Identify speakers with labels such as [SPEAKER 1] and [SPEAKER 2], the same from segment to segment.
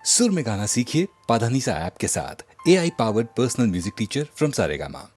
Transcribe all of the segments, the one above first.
[SPEAKER 1] सुर में गाना सीखिए पाधानीसा ऐप के साथ। AI powered personal music teacher from Saregama.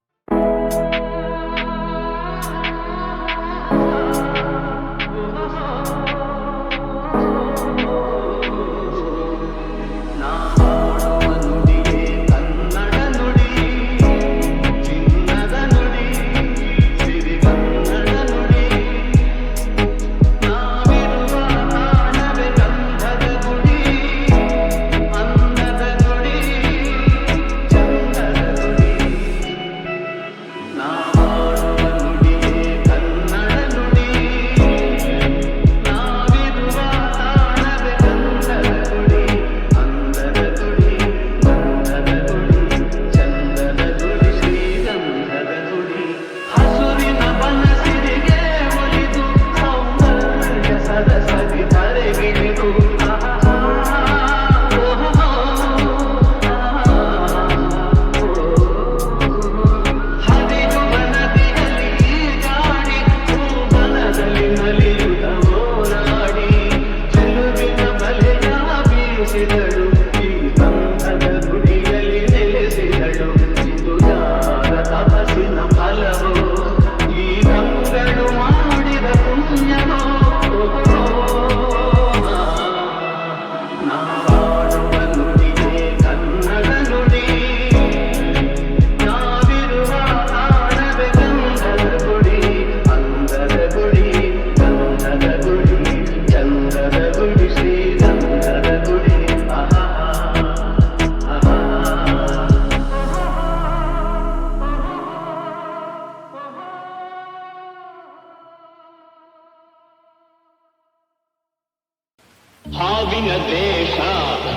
[SPEAKER 2] ಹಾವಿನ ದ್ವೇಷ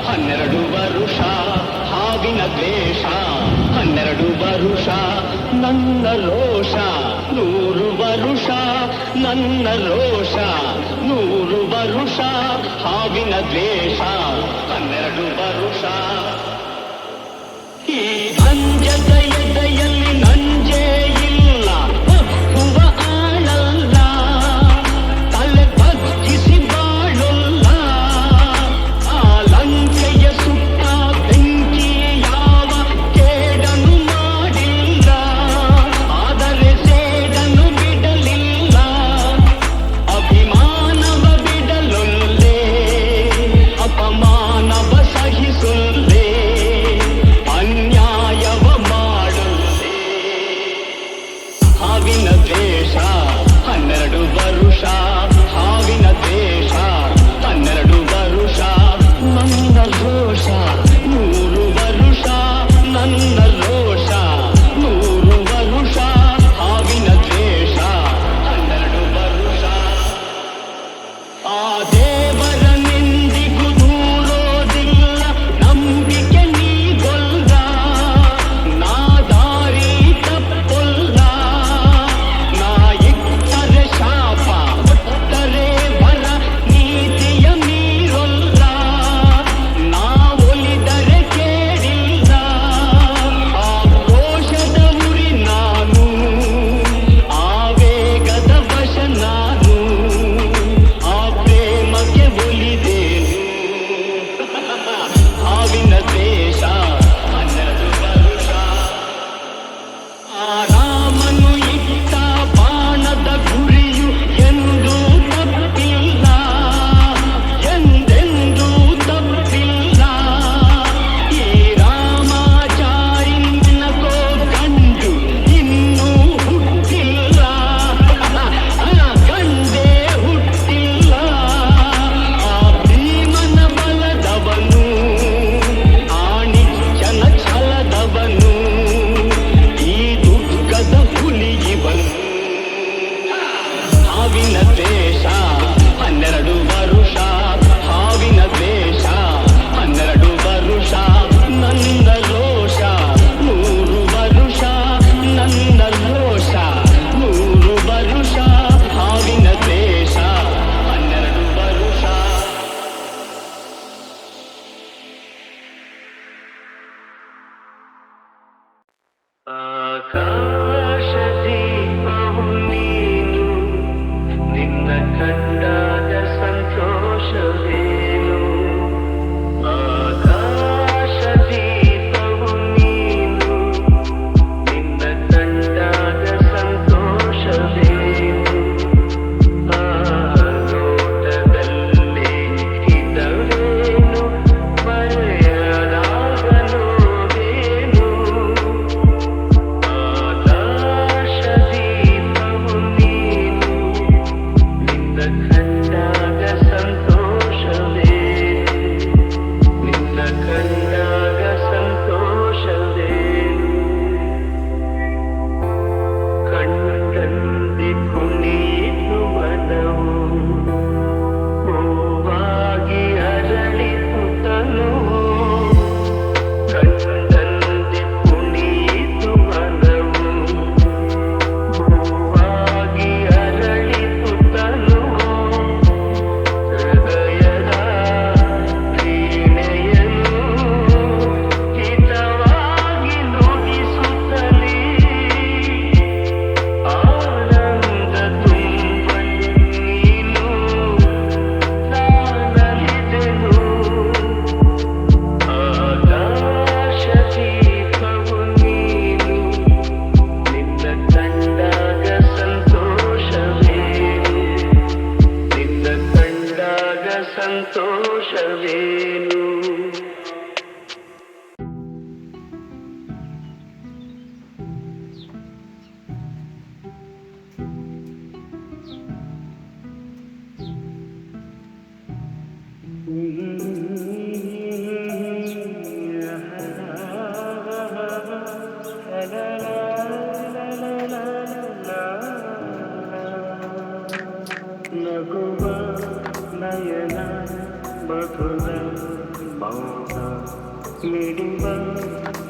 [SPEAKER 2] 12 ವರುಷ, ಹಾವಿನ ದ್ವೇಷ 12 ವರುಷ, ನನ್ನ ರೋಷ 100 ವರುಷ, ನನ್ನ ರೋಷ 100 ವರುಷ, ಹಾವಿನ ದ್ವೇಷ 12 ವರುಷ. ಈ ಅಂಜದ ಎದೆಯಲ್ಲಿ ನಂಜೇ ಇಲ್ಲ, ಒಪ್ಪುವ ಆಳಲ್ಲ, ತಲೆ ಬಗ್ಗಿಸಿ ಬಾಳುಲ್ಲ, ಆ ಲಂಕೆಯ ಸುತ್ತ ಬೆಂಕಿ ಯಾವ ಕೇಡನು ಮಾಡಿಲ್ಲ, ಆದರೆ ಸೇಡನು ಬಿಡಲಿಲ್ಲ, ಅಭಿಮಾನವ ಬಿಡಲೊಲ್ಲೆ, ಅಪಮಾನವ ಸಹಿಸೊಲ್ಲೆ, ಅನ್ಯಾಯವ ಮಾಡೊಲ್ಲೆ. ಹಾವಿನ ದ್ವೇಷ 12 ವರುಷ, ಹಾವಿನ ದ್ವೇಷ 12 ವರುಷ, ನನ್ನ ರೋಷ 100 ವರುಷ, ನನ್ನ ರೋಷ 100 ವರುಷ, ಹಾವಿನ ದ್ವೇಷ 12 ವರುಷ. ಆ ದೇವರ ನಿಂದಿಗೂ ದೂರೋದಿಲ್ಲ, ನಂಬಿಕೆ ನೀಗೊಲ್ಲ, ನಾ ದಾರಿ ತಪ್ಪೊಲ್ಲ, ನಾ ಇಟ್ಟರೆ ಶಾಪ ಕೊಟ್ಟರೆ ವರ, ನೀತಿಯ ಮೀರೊಲ್ಲ, ನಾ ಒಲಿದ
[SPEAKER 3] ಮಿಡಿವ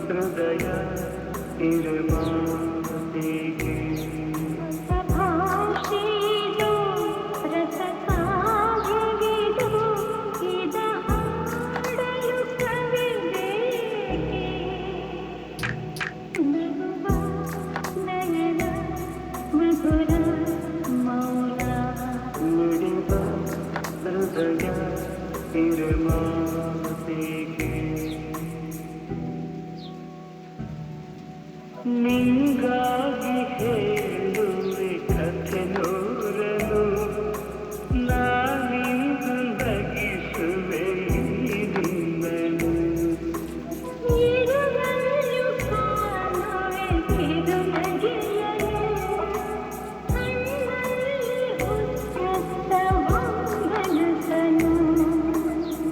[SPEAKER 3] ಹೃದಯ ಇರಮಾತೆಗೆ ಮಿಡಿವ ಹೃದಯ ಇರಮಾತೆಗೆ ನಿಂಗಾಗಿ ಹೇಳುವೆ ಕಥೆ ನೂರನು ನಾನಿಂದು ನಗಿಸುವೆ ನಿನ್ನನು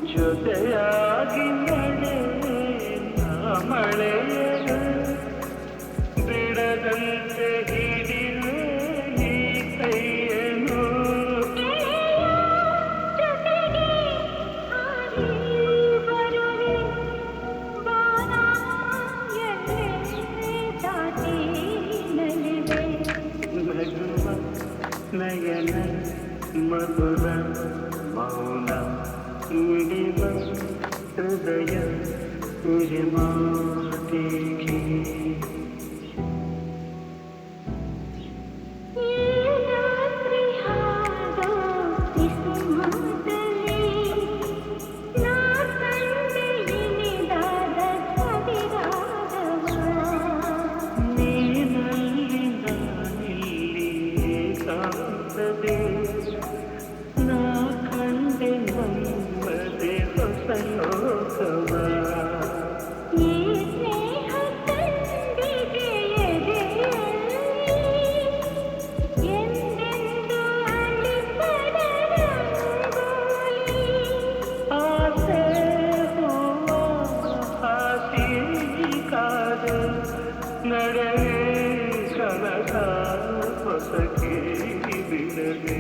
[SPEAKER 3] ಜೊತೆಯಾಗಿ ನಡೆವೆ ನಾ ಮಳೆಯನು ಬಿಡದಂತೆ ಹಿಡಿಯುವೆ ಈ ಕೈಯನು ನಗುವ ನಯನ ಮಧುರ ಮೌನ ಮಿಡಿವ ಹೃದಯ ಮಾತಿಗೆ ನೀನಲ್ಲಿ ನಾನಿಲ್ಲಿ ಏಕಾಂತದೆ ನಾ ಕಂಡೆ ನಮ್ಮದೆ ಹೊಸ ಲೋಕವ ಆಸೆ ಹೂವ ಹಾಸಿ ಕಾದೆ ನಡೆವೆ ಕನಕ ಹೊಸಕೆ ಬಿಡದೆ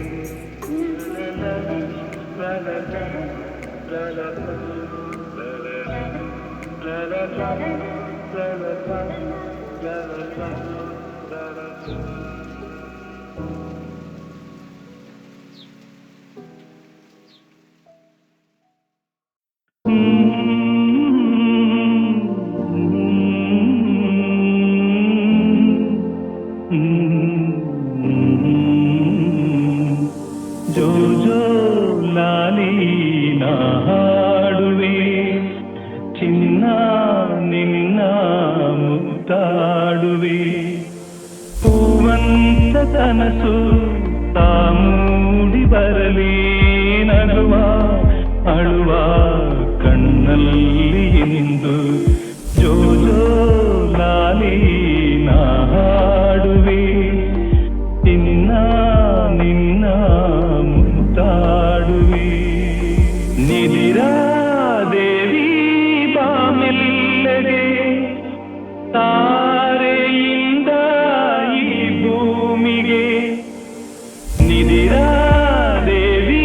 [SPEAKER 3] ಜೋ ಜೋ ಲಾಲಿ ನಾ ಹಾಡುವೆ ಚಿನ್ನ ನಿನ್ನ ಮುತ್ತಾಡುವೆ ಹೂವಂತ ಕನಸು ತಾ ಮೂಡಿ ಬರಲಿ ನಗುವ ಅಳುವ ಕಣ್ಣಲ್ಲಿ ನಿಂದು ಜೋ ಜೋ ಲಾಲಿ ನಾ ಹಾಡುವೆ ಚಿನ್ನ ನಿನ್ನ ಮುತ್ತಾಡುವೆ ನಿದಿರಾ ದೇವಿ ಬಾಮೆಲ್ಲಗೆ ತಾರೆಯಿಂದ ಈ ಭೂಮಿಗೆ ನಿದಿರಾ ದೇವಿ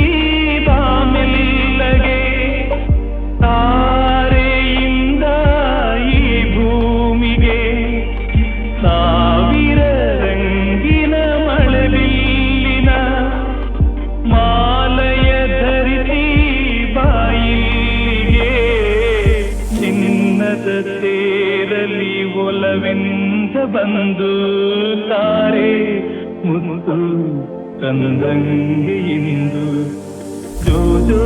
[SPEAKER 3] ಬಾಮೆಲ್ಲಗೆ ತಾರೆಯಿಂದ ಈ ಭೂಮಿಗೆ ಸಾವಿರ ರಂಗಿನ ಮಳೆಬಿಲ್ಲಿನ ಮಾಲಯ ಧರಿಸಿ ಬಾಯಿಗೆ ಚಿನ್ನದ ತೇರಲಿ ಒಲವೆಂದ ಬಂದು ತಾರೆ ಮುತ್ತು ತಂದಂಗೆ ಇಂದು ಜೋ ಜೋ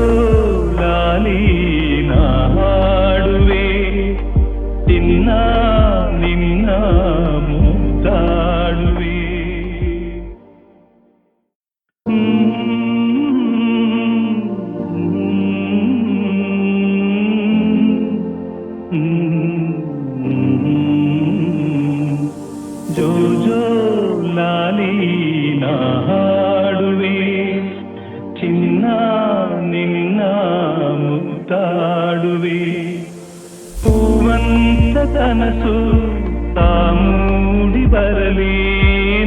[SPEAKER 3] ಲಾಲಿ ನಾ ಹಾಡುವೆ ಚಿನ್ನ ನಿನ್ನ ಮುತ್ತಾಡುವೆ ಜೋ ಜೋ ಲಾಲಿ ನಾ ಹಾಡುವೆ ಚಿನ್ನ ನಿನ್ನ ಮುತ್ತಾಡುವೆ ಹೂವಂತ ಕನಸು ತಾ ಮೂಡಿ ಬರಲಿ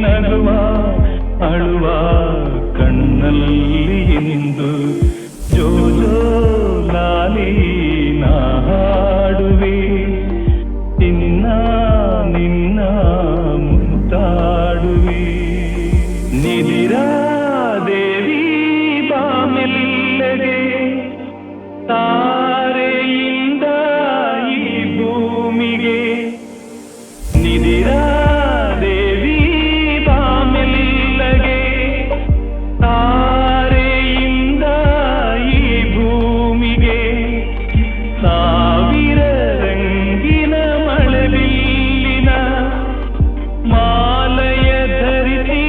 [SPEAKER 3] ನಗುವ ಅಳುವ ಕಣ್ಣಲ್ಲಿ ನಿಂದು ಜೋ ಜೋ ಲಾಲಿ ನಾ ಹಾಡುವೆ ಇನ್ನ ನಿನ್ನ ಮುತ್ತಾಡುವೆ ನಿದಿರಾ ದೇವಿ ಬಾಮೆಲ್ಲಗೆ ತಾರೆಯಿಂದ ಈ ಭೂಮಿಗೆ ನಿದಿರಾ ದೇವಿ ಬಾಮೆಲ್ಲಗೆ ತಾರೆಯಿಂದ ಈ ಭೂಮಿಗೆ ಸಾವಿರ ರಂಗಿನ ಮಳೆಬಿಲ್ಲಿನ ಮಾಲಯ ಧರಿಸಿ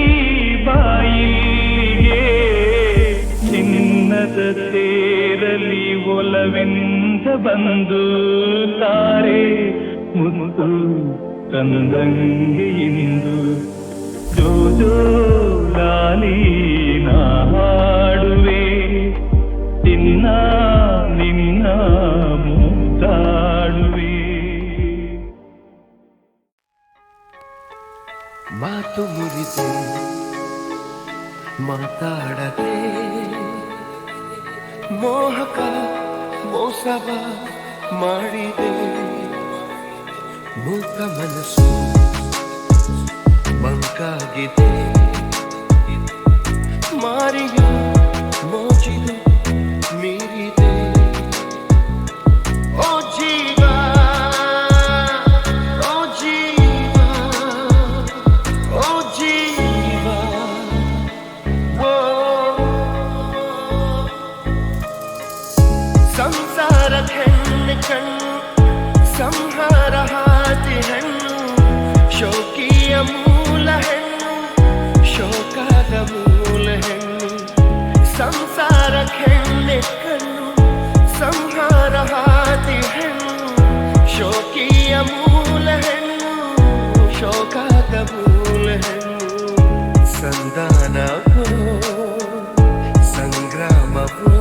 [SPEAKER 3] ಬಾಯಿಗೆ ಚಿನ್ನದ ತೇರಲಿ ಒಲವೆಂದ ಬಂದು ತಾರೆ ಮುತ್ತು ತಂದಂಗೆ ಇಂದು ಜೋ ಜೋ ಲಾಲಿ ನಾ ಹಾಡುವೆ ನಿನ್ನ ನಿನ್ನ ಮುದ್ದಾಡುವೆ
[SPEAKER 4] ಮಾತು ಮುರಿದು ಮಾತಾಡದೆ ಮೋಹಕ ಮೋಸವ ಮಾಡಿದೆ ಮೂಕ ಮನಸ್ಸು ಮಂಕಾಗಿದೆ ಮಾರಿಯ ಮೋಜಿದು ಮೀರಿದೆ ಓ ಜೀವ ಓ ಜೀವ ಓ ಜೀವ ಓ ಸಂಸಾರ ಹೆಣ್ಣು ಕಣ್ಣು ಸಂಹಾರ ಹಾದಿ ಹೆಣ್ಣು ಶೋಕಿಯ ಮೂಲ ಹೆಣ್ಣು ಶೋಕದ ಮೂಲ ಹೆಣ್ಣು ಸಂಸಾರ ಹೆಣ್ಣೆ ಕಣ್ಣು ಸಂಹಾರ ಹಾದಿ ಹೆಣ್ಣು ಶೋಕಿಯ ಮೂಲ ಹೆಣ್ಣು ಶೋಕದ ಮೂಲ ಹೆಣ್ಣು ಸಂಧಾನವೋ ಸಂಗ್ರಾಮವೋ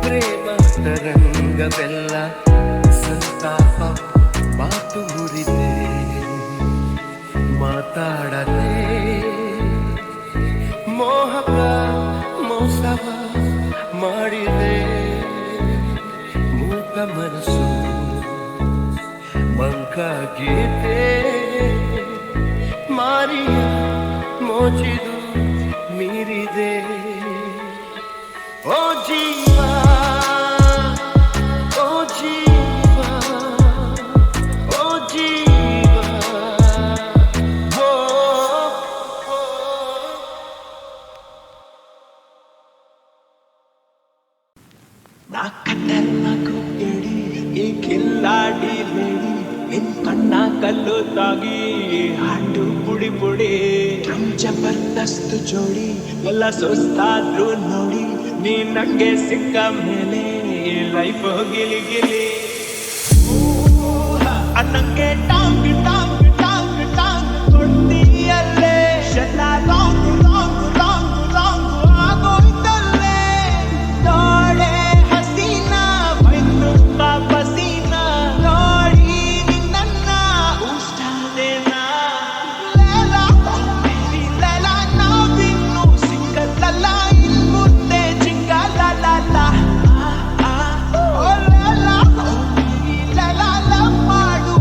[SPEAKER 4] ಪ್ರೇಮ ತರಂಗವೆಲ್ಲ ಸಂತಾಪ ಮಾತು ಮುರಿದೆ ಮಾತಾಡದೆ ಮೋಹಕ ಮೋಸವ ಮಾಡಿದೆ ಮೂಕ ಮನಸ್ಸು ಮಂಕಾಗಿದೆ ಮಾರಿಯ ಮೋಚಿದು ಮೀರಿದೆ ಓ ಜೀವ ಓ ಜೀವ ಓ ಜೀವ ಓ
[SPEAKER 5] ನಾ ಕಣ್ಣೆಲ್ಲಗೂ ಕೇಳಿ ಈ ಕಿಲ್ಲಾಡಿ ಲೇಡಿ ನಿನ್ ಕಣ್ಣ ಕಲ್ಲು ತಾಗಿ ಹಾಡು ಪುಡಿ ಪುಡಿ ಜಬರ್ದಸ್ತ್ ಜೋಡಿ ಎಲ್ಲ ಸುಸ್ತಾದ್ರು ನೋಡಿ ನೀ ನಂಗೆ ಸಿಕ್ಕ ಮೇಲೆ ಲೈಫ್ ಗಿಲಿ ಗಿಲಿ ಅನ್ನಂಗೆ ಟಾಂಗ್ ಟಾಂಗ್ ಟಾಂಗ್ ಟಾಂಗ್ ಕೊಡ್ತೀಯಲ್ಲೇ ಶೆಲ್ಲ ಲಾಂಗ್ ಲಾಂಗ್ ಲಾಂಗ್ ಲಾಂಗ್ ಆಗೋಯ್ತಲ್ಲೇ ನೋಡೆ ಹಸೀನಾ ಬೈದು ಪಸೀನ ನೋಡಿ ನಿನ್ನ ಉಷ್ಟಾದೇನಾ ಲೇಲ ಬೇಬಿ ಲೇಲ ನಾವಿನ್ನು ಸಿಂಗಲ್ಲ ಇನ್ ಮುಂದೆ ಜಿಂಗಲ್ಲ ಓ ಲೇಲ ಬೇಬಿ ಲೇಲ ಲವ್ ಮಾಡು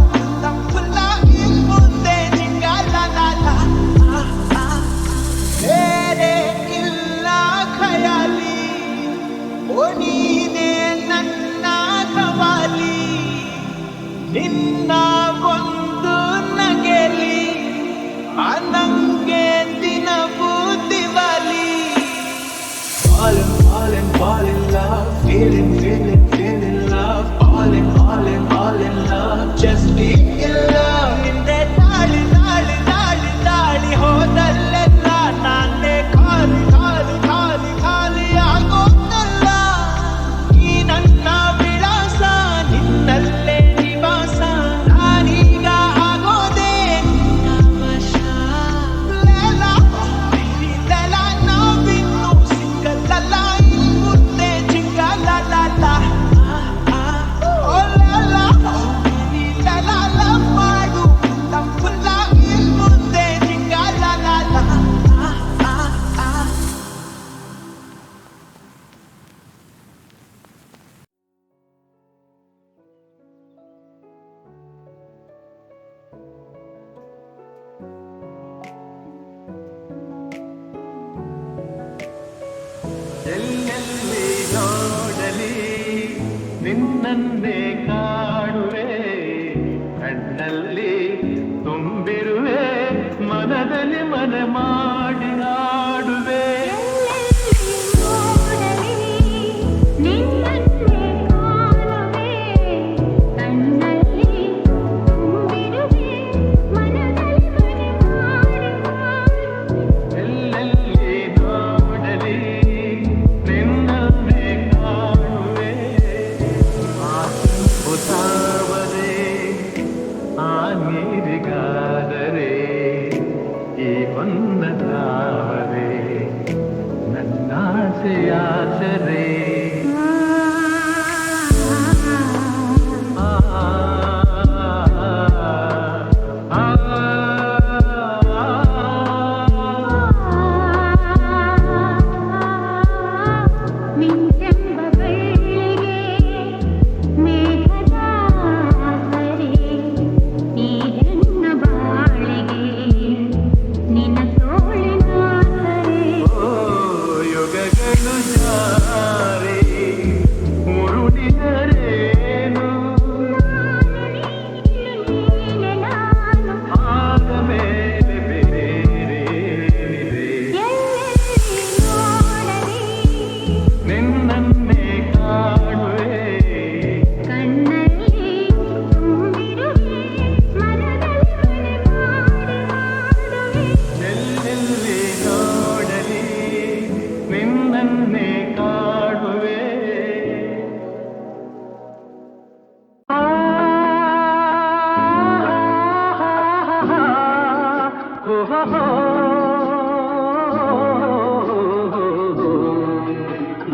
[SPEAKER 5] ಫುಲ್ಲ ಇನ್ ಮುಂದೆ ಜಿಂಗಲ್ಲ ಬೇರೆ ಇಲ್ಲ ಖಯಾಲಿ ಓ ನೀನೇ ನನ್ನ ಕವಾಲಿ ನಿನ್ನ ಒಂದು ನಗೆಲಿ ನಂಗೆ ದಿನವೂ Diwali fall in love, feeling love, all in love, just be in love. ನಿಂದೆ ತಾಳಿ ತಾಳಿ ತಾಳಿ ತಾಳಿ ಹೋದಲ್ಲೆಲ್ಲ ನಾನೇ ಖಾಲಿ ಖಾಲಿ ಖಾಲಿ ಖಾಲಿ ಆಗೋದಲ್ಲ ಈ ನನ್ನ ವಿಳಾಸ ನಿನ್ನಲ್ಲೇ ನಿವಾಸ ನಾನೀಗ ಆಗೋದೇ ನಿನ್ನ ವಶ ಲೇಲ ಬೇಬಿ ಲೇಲ ನಾವಿನ್ನು ಸಿಂಗಲ್ಲ ಇನ್ ಮುಂದೆ ಜಿಂಗಲ್ಲ
[SPEAKER 3] ನಿನ್ನನ್ನೇ ಕಾಣುವೆ ಕಣ್ಣಲ್ಲಿ ತುಂಬಿರುವೆ ಮನದಲ್ಲಿ ಮನ ಮಾಡಿ ಆಡುವೆ ನೀರಿಗಾದರೆ ಈ ಹೊನ್ನದಾವರೆ ನನ್ನಾಸೆಯಾಸರೆ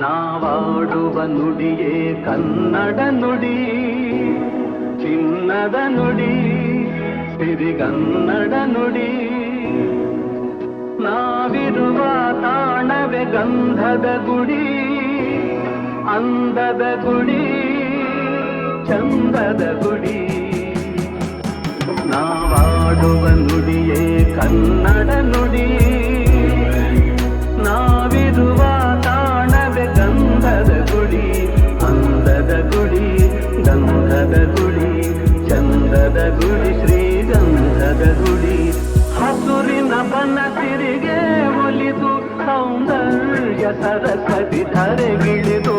[SPEAKER 3] ನಾವಾಡುವ ನುಡಿಯೇ ಕನ್ನಡ ನುಡಿ ಚಿನ್ನದ ನುಡಿ ಸಿರಿಗನ್ನಡ ನುಡಿ ನಾವಿರುವ ತಾಣವೇ ಗಂಧದ ಗುಡಿ ಅಂದದ ಗುಡಿ ಚಂದದ ಗುಡಿ ನಾವಾಡುವ ನುಡಿಯೇ ಕನ್ನಡ ನುಡಿ ನಾವಿರುವ ತಾಣವೇ ಗಂಧದ ಗುಡಿ ಅಂದದ ಗುಡಿ ಗಂಧದ ಗುಡಿ ಚಂದದ ಗುಡಿ ಶ್ರೀಗಂಧದ ಗುಡಿ ಹಸುರಿನ ಬನಸಿರಿಗೆ ಒಲಿದು ಸೌಂದರ್ಯ ಸರಸದಿ ಧರೆಗಿಳಿದು